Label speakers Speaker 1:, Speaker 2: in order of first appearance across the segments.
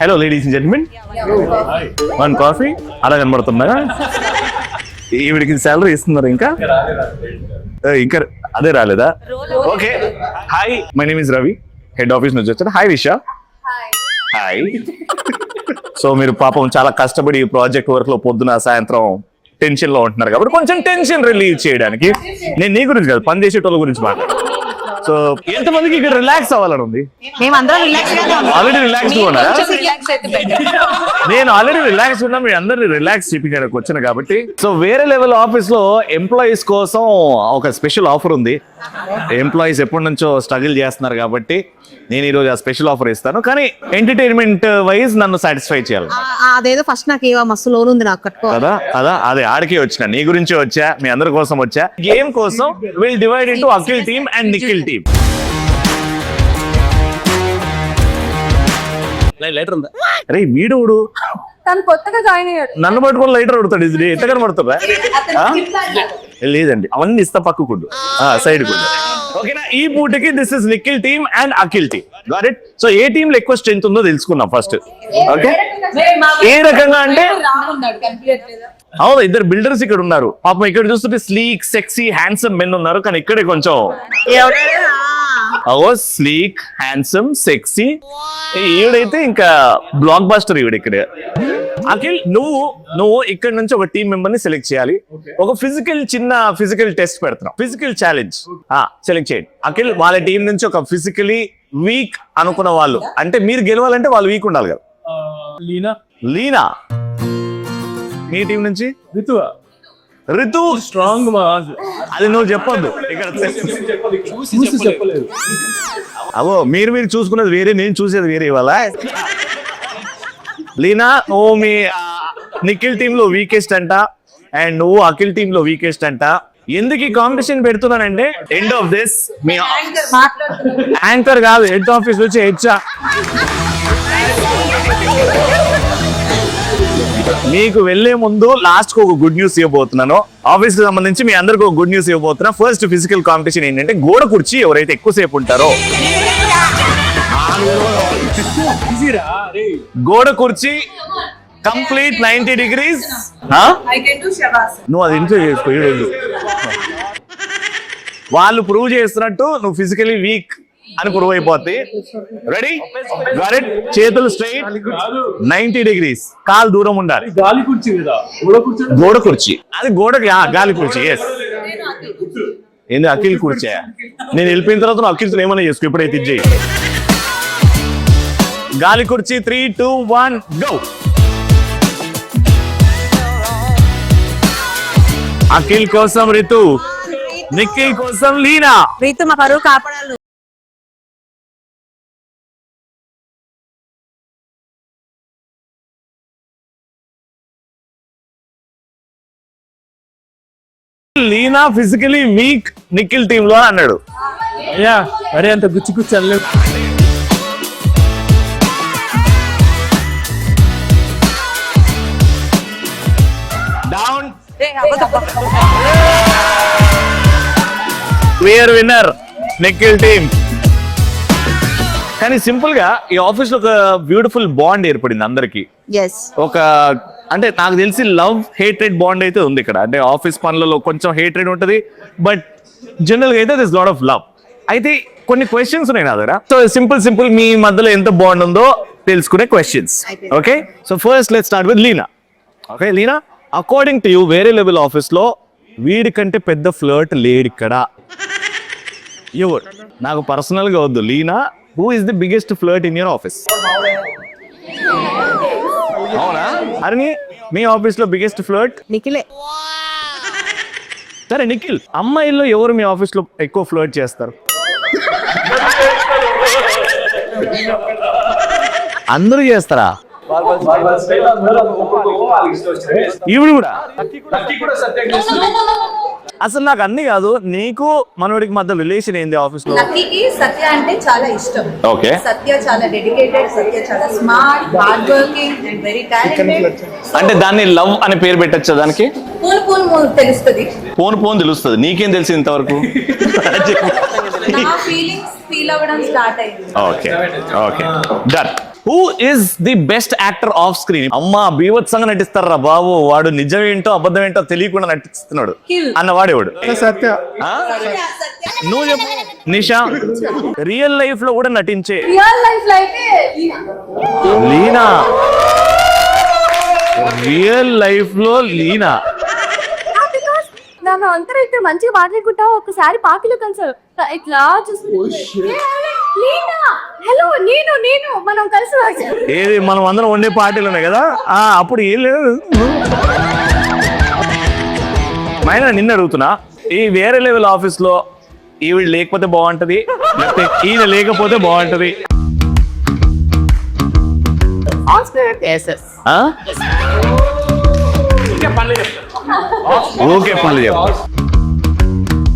Speaker 1: Hello ladies and gentlemen, one coffee. అలా కనబడుతుందా? ఈవిడికి శాలరీ ఇస్తున్నారు ఇంకా అదే రాలేదా? Okay, hi, my name is Ravi, head office నుంచి వచ్చాను. హాయ్ విషా. హాయ్. సో మీరు పాపం చాలా కష్టపడి ప్రాజెక్ట్ వర్క్ లో పొద్దున సాయంత్రం టెన్షన్ లో ఉంటున్నారు కాబట్టి కొంచెం టెన్షన్ రిలీవ్ చేయడానికి నేను నీ గురించి కాదు, పని చేసేటోళ్ళ గురించి మాట్లాడు. సో ఎంతమందికి ఇక్కడ రిలాక్స్ అవ్వాలని ఉంది? ఆల్రెడీ రిలాక్స్ ఉన్నారా? నేను ఆల్రెడీ రిలాక్స్ ఉన్నా, మీ అందరినీ రిలాక్స్ చేయించడానికి వచ్చాను కాబట్టి. సో వేరే లెవెల్ ఆఫీస్ లో ఎంప్లాయీస్ కోసం ఒక స్పెషల్ ఆఫర్ ఉంది. ఎంప్లాయీస్ ఎప్పటి నుంచో స్ట్రగుల్ చేస్తున్నారు కాబట్టి నేను ఈ రోజు ఆ స్పెషల్ ఆఫర్ ఇస్తాను. కానీ ఎంటర్టైన్మెంట్ వైజ్ నన్ను సాటిస్ఫై చేయాలి.
Speaker 2: అదేదో ఫస్ట్ నాకు మస్తు లోన్ ఉంది నాకు కట్టుకో
Speaker 1: కదా. అదే ఆడికే వచ్చిన, నీ గురించి వచ్చా, మీ అందరి కోసం వచ్చా. గేమ్ కోసం will divide into Akhil team and Nikhil team. Lighter ఉందా? అరే వీడు
Speaker 3: తను కొత్తగా జాయిన్ అయ్యాడు,
Speaker 1: నన్ను పట్టుకొని లైటర్ అడుగుతాడు. ఇది ఎంత కనబడుతుందా? లేదండి, అవన్నీ ఇస్తా పక్కకుండు, సైడ్ కుండు. ఓకేనా? ఈ పూటకి this is Nikhil team and Akhil team. Got it? So A team లో ఎక్కువ స్ట్రెంత్ ఉందో తెలుసుకుందాం ఫస్ట్. ఓకే, ఏ రకంగా అంటే అవును, ఇద్దరు బిల్డర్స్ ఇక్కడ ఉన్నారు. పాపం ఇక్కడ చూస్తుంటే స్లీక్ సెక్సీ హ్యాండ్సమ్ మెన్ ఉన్నారు, కానీ ఇక్కడే కొంచెం స్లీక్ హ్యాండ్సమ్ సెక్సీ. ఈవిడైతే ఇంకా బ్లాక్ బాస్టర్ ఈవిడ ఇక్కడ. అఖిల్, నువ్వు ఇక్కడ నుంచి ఒక టీం మెంబర్ ని సెలెక్ట్ చేయాలి. ఒక చిన్న ఫిజికల్ టెస్ట్ పెడుతున్నాం, ఫిజికల్ ఛాలెంజ్. సెలెక్ట్ చేయండి. అఖిల్, వాళ్ళ టీం నుంచి ఒక ఫిజికలీ వీక్ అనుకున్న వాళ్ళు, అంటే మీరు గెలవాలంటే వాళ్ళు వీక్ ఉండాలి కదా. లీనా. మీ టీం నుంచి రితు స్ట్రాంగ్. అది నువ్వు చెప్పొద్దు ఇక్కడ. అవో మీరు చూసుకున్నది వేరే, నేను చూసేది వేరే. ఇవాళ లీనా, నువ్వు మీ నిఖిల్ టీమ్ లో వీకెస్ట్ అంట, అండ్ నువ్వు అఖిల్ టీమ్ లో వీకెస్ట్ అంట. ఎందుకు ఈ కాంపిటీషన్ పెడుతున్నానంటే ఎండ్ ఆఫ్ దిస్ మీ యాంకర్ కాదు, హెడ్ ఆఫీస్ వచ్చి హెచ్చా మీకు వెళ్లే ముందు లాస్ట్ కు ఒక గుడ్ న్యూస్ ఇవ్వబోతున్నాను. ఆఫీస్ కి సంబంధించి మీ అందరికి ఒక గుడ్ న్యూస్ ఇవ్వబోతున్నా. ఫస్ట్ ఫిజికల్ కాంపిటీషన్ ఏంటంటే గోడ కుర్చీ ఎవరైతే ఎక్కువసేపు ఉంటారో, గోడ కుర్చీ కంప్లీట్ 90 degrees. నువ్వు అది ఇంట్లో చేసుకో. వాళ్ళు ప్రూవ్ చేస్తున్నట్టు నువ్వు ఫిజికలీ వీక్ అని ప్రూవ్ అయిపోద్ది. రెడీ? చేతులు స్ట్రైట్, 90 degrees, కాలు దూరం ఉండాలి. గోడ కుర్చీ అది గోడకి గాలి కుర్చీ. ఎస్, ఏంది అఖిల్ కుర్చీ? నేను వెళ్ళిపోయిన తర్వాత నువ్వు అఖిల్తో ఏమైనా చేసుకో. ఇప్పుడైతే ఇది చేయి. గాలి కుర్చీ. 3, 2, 1 గో. అఖిల్ కోసం రితు, నిఖిల్ కోసం లీనా.
Speaker 2: రీతు మా పరువు కాపాడాలి.
Speaker 1: Leena physically weak Nikhil team లో అన్నాడు.
Speaker 4: అయ్యా అరే అంత గుచ్చి అనలేదు.
Speaker 1: Down. Clear winner Nikhil team. కానీ సింపుల్ గా ఈ ఆఫీస్ లో ఒక బ్యూటిఫుల్ బాండ్ ఏర్పడింది అందరికి. ఒక అంటే నాకు తెలిసి లవ్ హేట్రెడ్ బాండ్ అయితే ఉంది ఇక్కడ. అంటే ఆఫీస్ పనులలో కొంచెం హేట్రెడ్ ఉంటది, బట్ జనరల్ గా అయితే దిస్ లాట్ ఆఫ్ లవ్. అయితే కొన్ని క్వశ్చన్స్ ఉన్నాయి నా దగ్గర. సో సింపుల్ మీ మధ్యలో ఎంత బాండ్ ఉందో తెలుసుకునే questions. Okay, so first let's start with Leena. Okay Leena, according to you వేరే లెవెల్ ఆఫీస్ లో వీడి కంటే పెద్ద ఫ్లర్ట్ లేడు ఇక్కడ. ఎవరు? నాకు పర్సనల్ గా వద్దు. Leena, who is the biggest flirt in your office? అవునా? అరే మీ ఆఫీస్ లో బిగ్గెస్ట్ ఫ్లర్ట్
Speaker 2: నిఖిలే.
Speaker 1: సరే నిఖిల్, అమ్మాయిల్లో ఎవరు మీ ఆఫీస్ లో ఎక్కువ ఫ్లర్ట్ చేస్తారు? అందరూ చేస్తారా? ఈవిడ కూడా? అసలు నాకు అన్ని కాదు, నీకు మనోడికి మధ్య రిలేషన్ ఏంది ఆఫీస్ లో?
Speaker 3: లక్కీకి సత్య అంటే చాలా ఇష్టం.
Speaker 1: ఓకే.
Speaker 3: సత్య చాలా డెడికేటెడ్, సత్య చాలా smart, hard working and very talented.
Speaker 1: అంటే దాన్ని లవ్ అని పేరు పెట్టచ్చా దానికి?
Speaker 3: పోను తెలుస్తుంది.
Speaker 1: పోను తెలుస్తుంది. నీకేం తెలిసి ఇంతవరకు?
Speaker 3: నా ఫీలింగ్స్ ఫీల్ అవ్వడం స్టార్ట్ అయింది.
Speaker 1: Okay okay done. Who is the best actor off screen? అమ్మా బీభత్సంగా నటిస్తారా బాబు, వాడు నిజం ఏంటో అబద్ధం ఏంటో తెలియకుండా నటిస్తున్నాడు అన్నవాడేవాడు.
Speaker 4: సత్య.
Speaker 1: ఆ? నువ్వు చెప్పు నిషా. రియల్ లైఫ్ లో కూడా నటించే
Speaker 3: రియల్ లైఫ్ లో అయితే
Speaker 1: లీనా. రియల్ లైఫ్ లో లీనా.
Speaker 5: నన్ను అందరూ ఇట్లా మంచిగా మాట్లాడుకుంటా ఒకసారి పార్టీలో కలిసారు ఇట్లా హలో నేను మనం కలిసి
Speaker 1: ఏది మనం అందరం వండే పార్టీలు ఉన్నాయి కదా, అప్పుడు ఏం లేదు. మైనా నిన్ను అడుగుతున్నా, ఈ వేరే లెవెల్ ఆఫీస్ లో ఈవిడ లేకపోతే బాగుంటది, లేకపోతే ఈయన లేకపోతే బాగుంటది? ఓకే పనులు చెప్పు.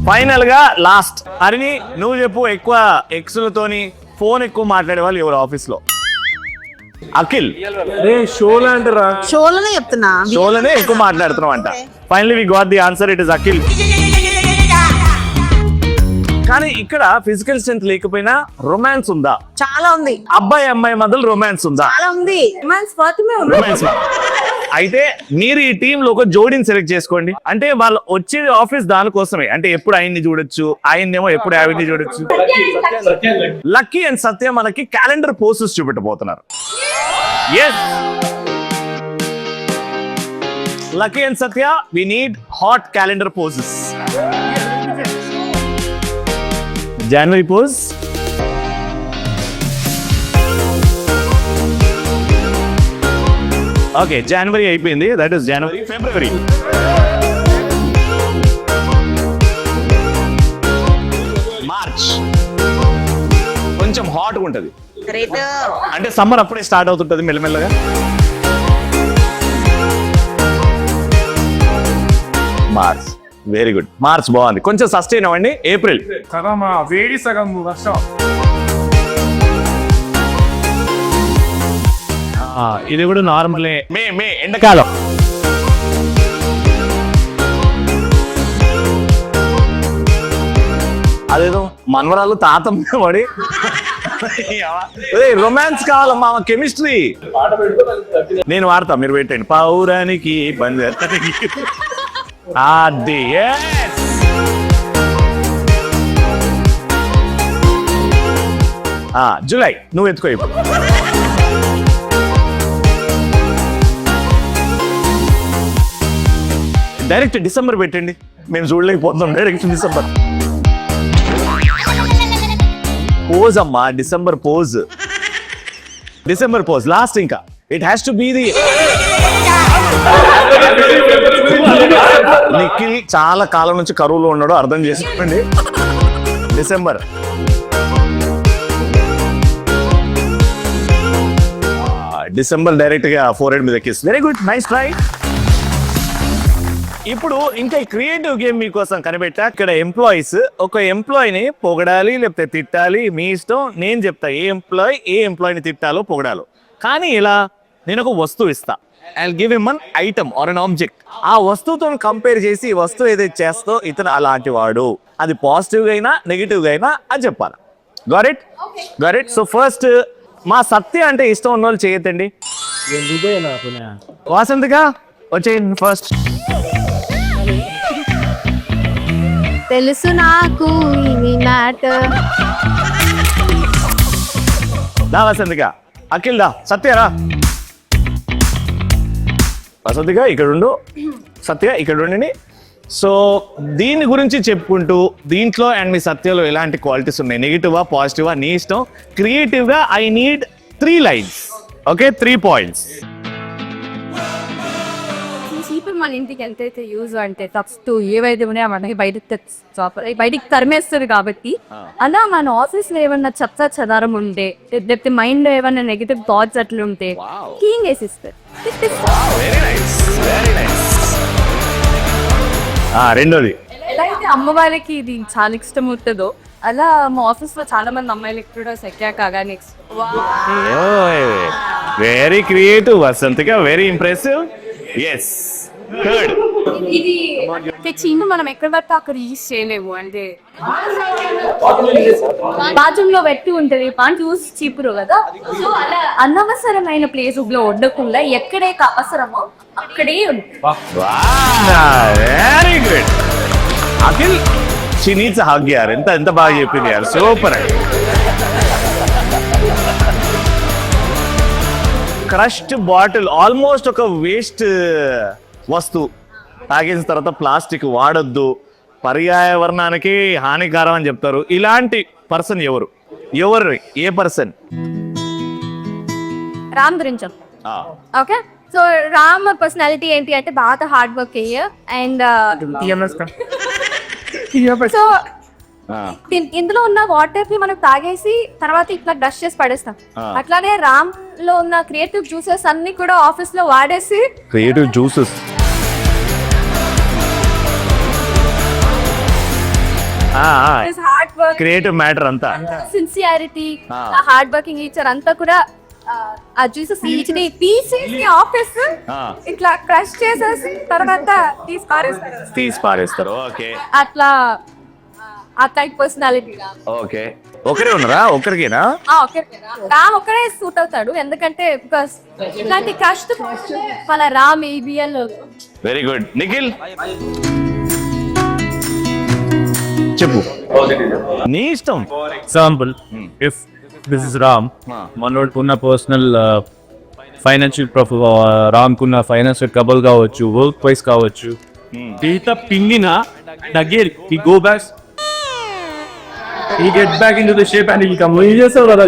Speaker 1: ఫైనల్ గా లాస్ట్ హరిని నువ్వు చెప్పు, ఎక్కువ ఎక్స్లతోని ఫోన్ ఎక్కువ మాట్లాడే వాళ్ళు ఎవరు ఆఫీస్ లో? అఖిల్.
Speaker 4: షోలో అంటారా?
Speaker 2: షోలోనే చెప్తున్నా,
Speaker 1: షోలోనే ఎక్కువ మాట్లాడుతున్నావు అంట. Finally we got the answer, it is Akhil. కానీ ఇక్కడ ఫిజికల్ స్ట్రెంత్ లేకపోయినా రొమాన్స్ ఉందా?
Speaker 2: చాలా ఉంది.
Speaker 1: అబ్బాయి అమ్మాయి మధ్యలో రొమాన్స్ ఉందా?
Speaker 2: చాలా ఉంది.
Speaker 1: రొమాన్స్. అయితే మీరు ఈ టీమ్ లో ఒక జోడీని సెలెక్ట్ చేసుకోండి. అంటే వాళ్ళు వచ్చే ఆఫీస్ దానికోసమే, అంటే ఎప్పుడు ఆయన్ని చూడొచ్చు, ఆయన్నేమో ఎప్పుడు ఆవిడ్ని చూడొచ్చు. లక్కీ అండ్ సత్య మనకి క్యాలెండర్ పోస్టర్స్ చూపెట్టబోతున్నారు. Yes, Lucky and Satya, we need hot calendar poses. జనవరి పోజ్, ఓకే జనవరి అయిపోయింది, దట్ ఈస్ జనవరి. ఫిబ్రవరి, మార్చ్ కొంచెం హాట్గా ఉంటుంది, అంటే సమ్మర్ అప్పుడే స్టార్ట్ అవుతుంటది మెల్లమెల్లగా. మార్చ్, వెరీ గుడ్, మార్చ్ బాగుంది, కొంచెం సస్టైన్ అవ్వండి. ఏప్రిల్,
Speaker 4: సగమా వేడి సగం వర్షం.
Speaker 1: ఇది కూడా నార్మలే. మే ఎండాకాలం. అదేదో మనవరాలు తాతమ్మ పడి రొమాన్స్ కావాలమ్మా, కెమిస్ట్రీ. నేను వాడతా, మీరు పెట్టండి. పౌరానికి బంద్. అది జూలై, నువ్వు ఎత్తుకో ఇప్పుడు. డైరెక్ట్ డిసెంబర్ పెట్టండి, మేము చూడలేకపోతున్నాం. డైరెక్ట్ డిసెంబర్ పోజ్ అమ్మా, December pose, December pose last. ఇంకా it has to be the. Nikhil చాలా కాలం నుంచి కరువులో ఉన్నాడు, అర్థం చేసుకోండి. డిసెంబర్, డిసెంబర్ డైరెక్ట్ గా ఫోర్ హెడ్ మీద ఎక్కిస్. Very good, nice try. ఇప్పుడు ఇంకా క్రియేటివ్ గేమ్ మీకోసం కనిపెట్టా. ఇక్కడ ఎంప్లాయీస్ ఒక ఎంప్లాయీని పొగడాలి లేకపోతే తిట్టాలి, మీ ఇష్టం. నేను చెప్తా ఏ ఎంప్లాయీని తిట్టాలో పొగడాలో. కానీ ఇలా నేను ఒక వస్తువు ఇస్తా, I give him an item are an object. ఆ వస్తువుతో కంపేర్ చేసి ఈ వస్తువు ఏదైతే చేస్తో ఇతను అలాంటి వాడు, అది పాజిటివ్ గా అయినా నెగిటివ్ గా అయినా అది చెప్పాలి. Got it. సో ఫస్ట్ మా సత్య అంటే ఇష్టం ఉన్న వాళ్ళు చేయొద్దండి. వాసంతిగా వచ్చేయండి ఫస్ట్.
Speaker 5: తెలుసు నాకు
Speaker 1: దా వసంతిగా. అఖిల్ దా. సత్యరా. వసంతిగా ఇక్కడ ఉండు, సత్య ఇక్కడ ఉండండి. సో దీని గురించి చెప్పుకుంటూ దీంట్లో అండ్ మీ సత్యలో ఎలాంటి క్వాలిటీస్ ఉన్నాయి, నెగిటివా పాజిటివా నీ ఇష్టం. క్రియేటివ్ గా I need 3 lines. Okay, 3 points.
Speaker 5: మన ఇంటికి ఎంతైతే యూజ్ అంటే తప్పు ఏవైతే ఉన్నాయో మనకి బయటికి తరిమేస్తుంది కాబట్టి, అలా మన ఆఫీస్ లో ఏమన్నా చెత్త చెదారం ఉంటే లేకపోతే మైండ్ లో ఏమన్నా నెగిటివ్ థాట్స్ అట్లా ఉంటే క్లీన్ చేసిస్తారు.
Speaker 1: రెండోది,
Speaker 5: ఎలా అయితే అమ్మ వాళ్ళకి ఇది చాలా ఇష్టం ఉంటుందో అలా మా ఆఫీస్ లో చాలా మంది అమ్మాయిలకి కూడా సెక్యాక్ కానీ
Speaker 1: వెరీ క్రియేటివ్ వసంతిగా, వెరీ ఇంప్రెసివ్. ఎస్, థర్డ్
Speaker 5: ఇది తెచ్చి మనం ఎక్కడ పడితే అక్కడ యూజ్ చేయలేము అంటే బాత్రూమ్ లో పెట్టి ఉంటది పాన్ యూస్ చీపురు కదా. సో అలా అనవసరమైన ప్లేస్ లో ఉండకుండా ఎక్కడే అవసరమో అక్కడే ఉంటుంది.
Speaker 1: Very good Akhil, she needs hug యార్. ఎంత బాగా చెప్పింది యార్, సూపర్. క్రష్డ్ బాటిల్ ఆల్మోస్ట్ ఒక వేస్ట్ వస్తువు. తాగేసిన తర్వాత ప్లాస్టిక్ వాడొద్దు, పర్యావరణానికి హానికరం అని చెప్తారు. ఇలాంటి పర్సన్ ఎవరు ఏ పర్సన్?
Speaker 5: రామ్ గురించి ఓకే. సో రామ్ పర్సనాలిటీ ఏంటి అంటే బాగా హార్డ్ వర్క్ అండ్ సో ఇందులో ఉన్న వాటర్ ని మనం తాగేసి తర్వాత ఇట్లా డస్ట్ చేసి పడేస్తాం. అట్లానే రామ్ లో ఉన్న క్రియేటివ్ జ్యూసెస్ అన్ని కూడా ఆఫీస్ లో వాడేసి
Speaker 1: creative juices
Speaker 5: hard work
Speaker 1: creative matter అంతా
Speaker 5: సిన్సియారిటీ హార్డ్ వర్కింగ్ నేచర్ అంతా కూడా ఆ జ్యూసెస్ తీసేసి ఆఫీస్ ఇట్లా క్రష్ చేసేసి తర్వాత
Speaker 1: తీసి పారేస్తారు. ఓకే,
Speaker 5: అట్లా ఆ టైప్ పర్సనాలిటీ.
Speaker 1: ఓకే, ఒకరే ఉన్నారా? ఒకరికేనా?
Speaker 5: రామ్ ఒకరే సూట్ అవుతాడు ఎందుకంటే బికాస్ ఇట్లాంటి కష్ట మన రామ్ ఏబిఎల్.
Speaker 1: Very good. నిఖిల్ చెప్పు, నీ ఇష్టం.
Speaker 4: Example, if this is Ram, మనోడుకున్న పర్సనల్ ఫైనాన్షియల్ ప్రాఫిట్, రామ్కున్న ఫైనాన్షియల్ ట్రబుల్ కావచ్చు, వర్క్ వైస్ కావచ్చు, ఈత పిండిన again he go back, he get back into the shape and he come. ఏం చేసావు కదా,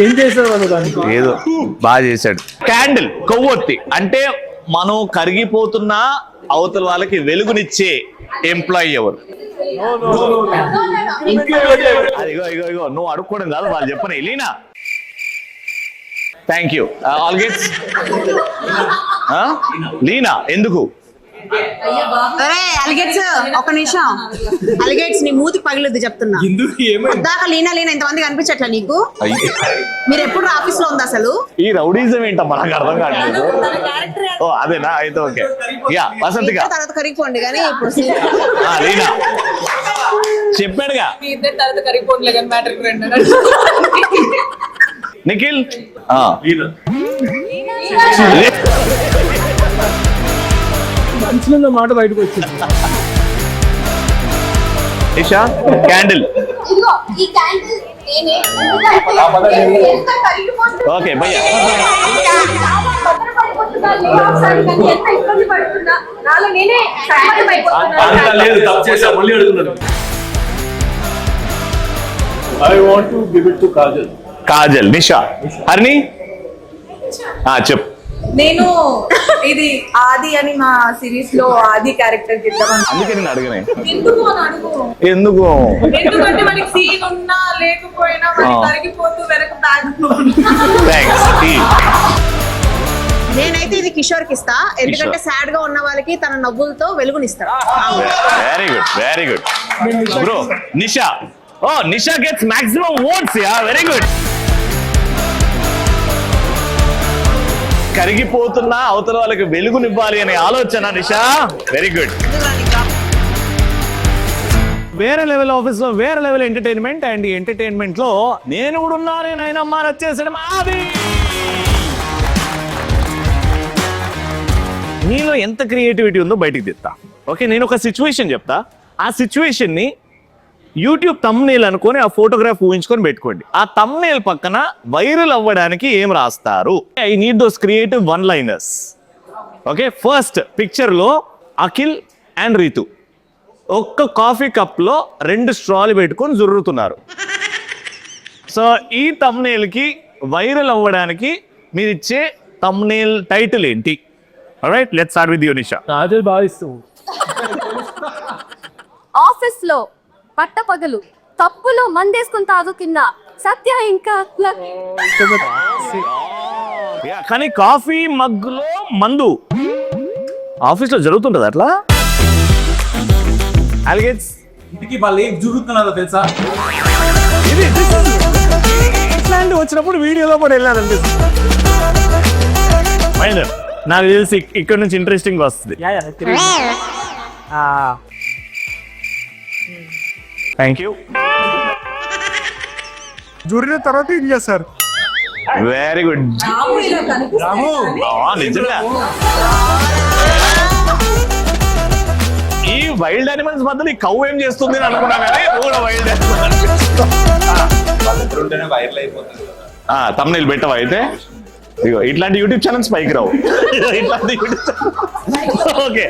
Speaker 4: ఏం చేసావు కదా దానికి?
Speaker 1: ఏదో బాగా చేశాడు. క్యాండిల్, కొవ్వొత్తి అంటే మనం కరిగిపోతున్న అవతల వాళ్ళకి వెలుగునిచ్చే ఎంప్లాయీ ఎవరు? ఇగో నువ్వు అడుక్కోవడం కాదు, వాళ్ళు చెప్పని. Leena, thank you. ఆల్ గెట్స్. లీనా ఎందుకు?
Speaker 2: అలిగేట్స్ ఒక నిమిషం. అలిగేట్స్ నీ మూతి పగిలిద్ది చెప్తున్నా. దాకా లీనా ఇంతమంది కనిపించట్లా నీకు? మీరు ఎప్పుడు ఆఫీస్ లో ఉంది అసలు?
Speaker 1: ఈ రౌడీజం ఏంటమ్మా, నాకు అర్థం కావట్లేదు. ఓ అదేనా? అయితే ఓకే. యా, వసంతిగా
Speaker 2: తర్వాత కరిగిపోండి కానీ ఇప్పుడు
Speaker 1: లీనా చెప్పాడుగా. నిఖిల్
Speaker 4: మంచిగా మాట బయటకు వచ్చింది.
Speaker 1: ఇషా, క్యాండిల్. ఓకే భయ్యా.
Speaker 4: లేదు, తప్పు చేసా, మళ్ళీ అడుగుతున్నాను. I want to give it to Kajal.
Speaker 1: Kajal. నిషా. హరిణి చెప్పు.
Speaker 3: నేను ఇది ఆది అని మా సిరీస్ లో ఆది క్యారెక్టర్ చేద్దామని.
Speaker 1: అందుకే నేను అడిగిన
Speaker 3: ఎందుకు అని అడుగు.
Speaker 1: ఎందుకు?
Speaker 3: ఎందుకంటే మనకి సీన్ ఉన్నా లేకపోయినా మనకి కరిగిపోతూ వెనక బ్యాగ్.
Speaker 2: నేనైతే ఇది కిషోర్ కి ఇస్తా, ఎందుకంటే సాడ్ గా ఉన్న వాళ్ళకి తన నవ్వులతో వెలుగునిస్తాడు.
Speaker 1: Very good, very good bro. Nisha. Oh, Nisha gets maximum votes. Yeah, very good. కరిగిపోతున్నా అవతల వాళ్ళకి వెలుగునివ్వాలి అనే ఆలోచన నిషా. Very good. వేరే లెవెల్ ఆఫీస్ లో వేరే లెవెల్ ఎంటర్టైన్మెంట్, అండ్ ఈ ఎంటర్టైన్మెంట్ లో నేను కూడా ఉన్నాను. నేనమ్మా వచ్చేసడం అది. నీలో ఎంత క్రియేటివిటీ ఉందో బయటికి తెస్తా. ఓకే, నేను ఒక సిచ్యువేషన్ చెప్తా. ఆ సిచ్యువేషన్ ని యూట్యూబ్ తమ్నేల్ అనుకొని ఆ ఫోటోగ్రాఫ్ ఊహించుకొని పెట్టుకోండి. ఆ తమ్నేల్ పక్కన వైరల్ అవ్వడానికి ఏం రాస్తారు? I need those creative one liners. Okay, first picture లో అఖిల్ అండ్ రీతు ఒక్క కాఫీ కప్ లో 2 స్ట్రాలు పెట్టుకొని జుర్రుతున్నారు. సో ఈ తమ్నేల్ కి వైరల్ అవ్వడానికి మీరు ఇచ్చే తమ్నేల్ టైటిల్ ఏంటి? Alright, let's start with you Nisha.
Speaker 4: Kajal బాగా ఇస్తావు.
Speaker 5: ఆఫీస్ లో పట్టపగలు తప్పులు మందేసుకుని తాగు కింద సత్య ఇంకా
Speaker 1: కానీ కాఫీ మగ్గులో మందు ఆఫీస్ లో జరుగుతుంటది అట్లా. అలిగేట్స్
Speaker 4: ఇంటికి వాళ్ళు ఏం జరుగుతున్నారో తెలుసా?
Speaker 1: ఇది ఇట్లాంటి వచ్చినప్పుడు వీడియోలో కూడా వెళ్ళాలంటే మైనర్. నాకు తెలిసి ఇక్కడ నుంచి ఇంట్రెస్టింగ్ వస్తుంది. Thank you.
Speaker 6: జూరిన తర్వాత ఏం చేస్తారు?
Speaker 1: Very good. నిజంగా ఈ వైల్డ్ యానిమల్స్ మధ్యలో ఈ కౌ ఏం చేస్తుంది అని అనుకున్నా కానీ కూడా వైల్డ్ తమ్ముళ్ళు పెట్టవా అయితే? ఇగో ఇట్లాంటి యూట్యూబ్ ఛానల్స్ పైకి రావు. ఇట్లాంటి okay,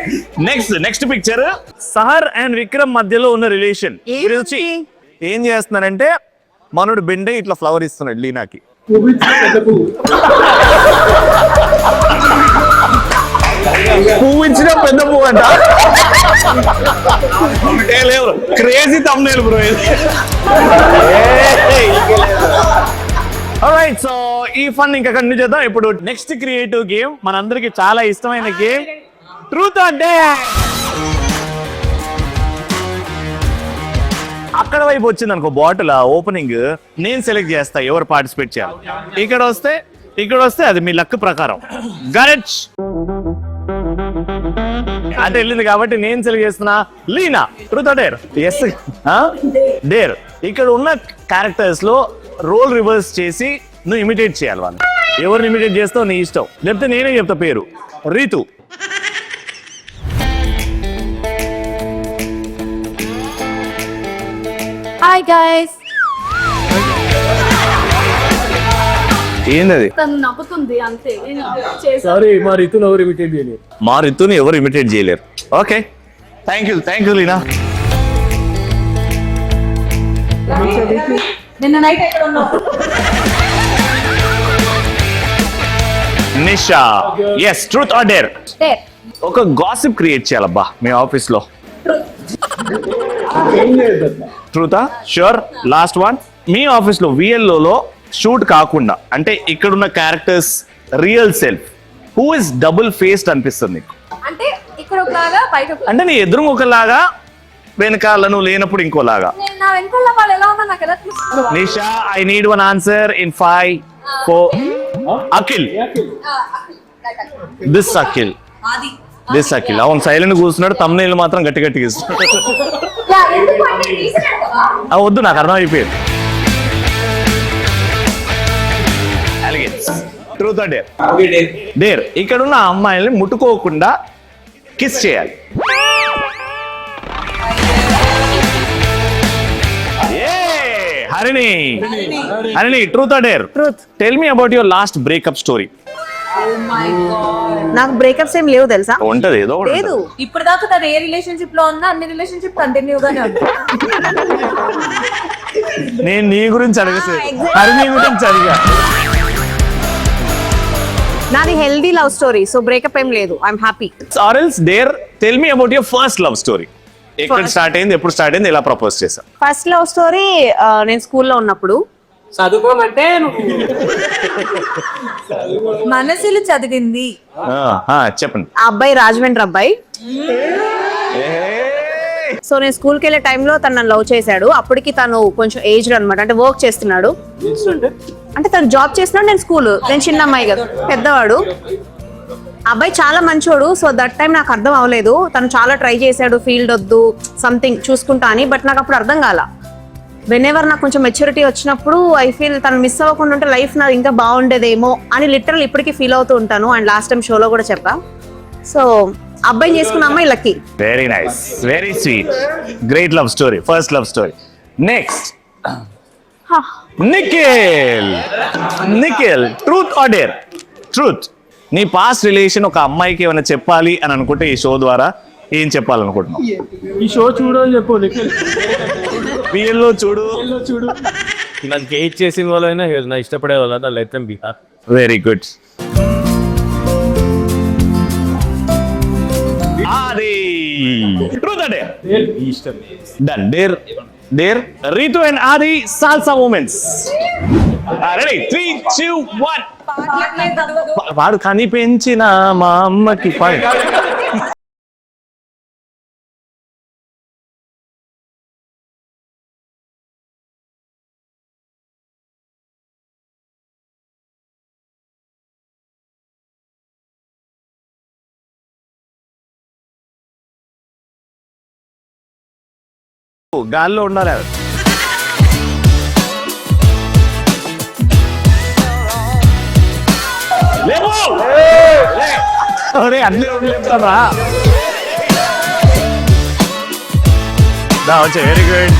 Speaker 1: next picture Sahar and Vikram మధ్యలో ఉన్న రిలేషన్ గురించి ఏం చేస్తున్నారంటే మనోడు బెండే ఇట్లా ఫ్లవర్ ఇస్తున్నాడు లీనాకి. పువ్వు ఇచ్చిన పెద్ద పువ్వు అంట. క్రేజీ తమ్ముళ్ళు బ్రో ఇది. ఆల్రైట్, సో ఈ ఫన్ ఇంకా కంటిన్యూ చేద్దాం. ఇప్పుడు నెక్స్ట్ క్రియేటివ్ గేమ్ మనందరికి చాలా ఇష్టమైన గేమ్ ట్రూత్ ఆర్ డేర్. అక్కడ వైపు వచ్చింది అనుకో బాటిల్ ఓపెనింగ్, నేను సెలెక్ట్ చేస్తా ఎవరు పార్టిసిపేట్ చేయాలి. ఇక్కడ వస్తే అది మీ లక్ ప్రకారం. గరెట్ అంటే వెళ్ళింది కాబట్టి నేను సెలెక్ట్ చేస్తున్నా Leena. Truth or dare? Yes, dare. ఇక్కడ ఉన్న క్యారెక్టర్స్ లో రోల్ రివర్స్ చేసి నువ్వు ఇమిటేట్ చేయాలి. వాళ్ళు ఎవరిని ఇమిటేట్ చేస్తావు నీ ఇష్టం, లేకపోతే నేనే చెప్తా పేరు. రీతు.
Speaker 5: Hi guys.
Speaker 1: ఏంది
Speaker 5: తను నవ్వుతుంది అంతే.
Speaker 4: సారీ, మా రితుని ఎవరు ఇమిటేట్ చేయలేరు.
Speaker 1: మా రితుని ఎవరు ఇమిటేట్ చేయలేరు. Okay, thank you Leena.
Speaker 3: నిన్న నైట్ ఎక్కడ ఉన్నావు?
Speaker 1: Nisha. Yes, truth or dare? ఒక గాసిప్ క్రియేట్ చేయాలబ్బా మీ ఆఫీస్ లో. ట్రూతా? ష్యూర్. Last one. మీ ఆఫీస్ లో VLO లో షూట్ కాకుండా అంటే ఇక్కడున్న characters real self who is double faced అనిపిస్తుంది నీకు?
Speaker 5: అంటే ఇక్కడ ఒకలాగా బయట
Speaker 1: అంటే నీ ఎదురు ఒకలాగా, వెనకాల నువ్వు లేనప్పుడు ఇంకోలాగా.
Speaker 5: నా వెనకాల వాళ్ళు ఎలా ఉన్నా నాకు ఎలా తెలుస్తుంది?
Speaker 1: Nisha, I need one answer in 5, 4. Akhil. This Akhil. అవును, సైలెంట్ కూర్చున్నాడు. తమ్ముళ్ళు మాత్రం గట్టి గట్టిగా ఇస్తున్నాడు. వద్దు, నాకు అర్థం అయిపోయింది. Truth or dare? డేర్. ఇక్కడ ఉన్న అమ్మాయిల్ని ముట్టుకోకుండా కిస్ చేయాలి. Harini, truth or dare?
Speaker 2: Truth.
Speaker 1: Tell me about your last breakup story.
Speaker 2: నాకు బ్రేకప్స్ ఏం లేవు తెలుసా?
Speaker 1: ఉంటది ఏదో ఒకటి
Speaker 2: లేదు.
Speaker 3: ఇప్పుడు దాకా తను ఏ రిలేషన్షిప్ లో ఉన్నా అన్ని రిలేషన్షిప్ కంటిన్యూ గానే ఉంది.
Speaker 1: నేను నీ గురించి అడిగేసి హరిణి గురించి అడిగా.
Speaker 2: నాది healthy love story, so breakup ఏం లేదు. I'm happy.
Speaker 1: Or else dare tell me about your first love story. ఎక్కడ స్టార్ట్ అయింది, ఎప్పుడు స్టార్ట్ అయింది, ఎలా ప్రపోజ్ చేశా?
Speaker 2: ఫస్ట్ లవ్ స్టోరీ నేను స్కూల్లో ఉన్నప్పుడు.
Speaker 4: చదువుకోమంటే
Speaker 3: మనసులు చదివింది.
Speaker 1: చెప్పండి.
Speaker 2: ఆ అబ్బాయి రాజమండ్రి అబ్బాయి. సో నేను స్కూల్కి వెళ్ళే టైంలో తను నన్ను లవ్ చేశాడు. అప్పటికి తను కొంచెం ఏజ్డ్ అనమాట, అంటే వర్క్ చేస్తున్నాడు. అంటే తను జాబ్ చేస్తున్నాడు, నేను చిన్న అమ్మాయి కదా, పెద్దవాడు. అబ్బాయి చాలా మంచోడు. సో దట్ టైం నాకు అర్థం అవ్వలేదు. తను చాలా ట్రై చేశాడు, ఫీల్డ్ వద్దు సంథింగ్ చూసుకుంటా అని. బట్ నాకు అప్పుడు అర్థం కాల. వెనెవర్ నాకు కొంచెం మెచ్యూరిటీ వచ్చినప్పుడు ఐ ఫీల్ తను మిస్ అవ్వకుండా ఉంటే లైఫ్ నాకు ఇంకా బాగుండేదేమో అని లిటరల్ ఇప్పటికీ ఫీల్ అవుతూ ఉంటాను. అండ్ లాస్ట్ టైం షోలో కూడా చెప్పా. సో అబ్బాయి చేసుకున్న అమ్మాయి lucky.
Speaker 1: Very nice, very sweet, great love story, first love story. Next Nikhil, truth or dare? Truth. నీ పాస్ట్ రిలేషన్ ఒక అమ్మాయికి ఏమైనా చెప్పాలి అని అనుకుంటే ఈ షో ద్వారా ఏం చెప్పాలనుకుంటున్నావు?
Speaker 4: ఈ షో చూడని చెప్పు.
Speaker 1: VLO చూడు.
Speaker 4: నాకు గేట్ చేసిన వాళ్ళైనా నా ఇష్టపడే వాళ్ళ let them be happy.
Speaker 1: Very good. ఆది ట్రూత్ ఆర్ డేర్?
Speaker 4: ఇష్టం.
Speaker 1: డన్. డేర్ రీతు అండ్ ఆది సాల్సా మూమెంట్స్. రెడీ? 3, 2, 1. వాడు కనిపెంచిన మా అమ్మకి గాల్లో ఉండాలి. లేవు. అరే, అన్ని లేపుతారా? Very good.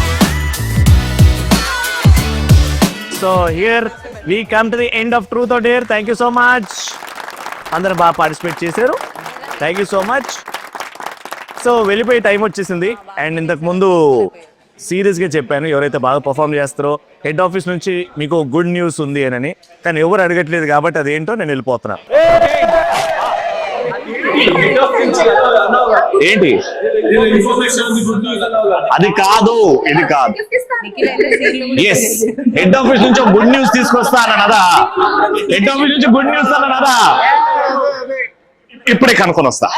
Speaker 1: So here we come to the end of truth or dare. Thank you so much. అందరూ బాగా పార్టిసిపేట్ చేశారు. Thank you so much. So వెళ్ళిపోయే టైం వచ్చేసింది. అండ్ ఇంతకు ముందు సీరియస్గా చెప్పాను, ఎవరైతే బాగా పర్ఫామ్ చేస్తారో హెడ్ ఆఫీస్ నుంచి మీకు గుడ్ న్యూస్ ఉంది అని. కానీ ఎవరు అడగట్లేదు కాబట్టి అదేంటో నేను వెళ్ళిపోతున్నా. ఏంటి అది కాదు, ఇది కాదు. ఎస్, హెడ్ ఆఫీస్ నుంచి గుడ్ న్యూస్ తీసుకొస్తానదా? హెడ్ ఆఫీస్ నుంచి గుడ్ న్యూస్ అన్నదా? ఇప్పుడే కనుక్కొని వస్తా.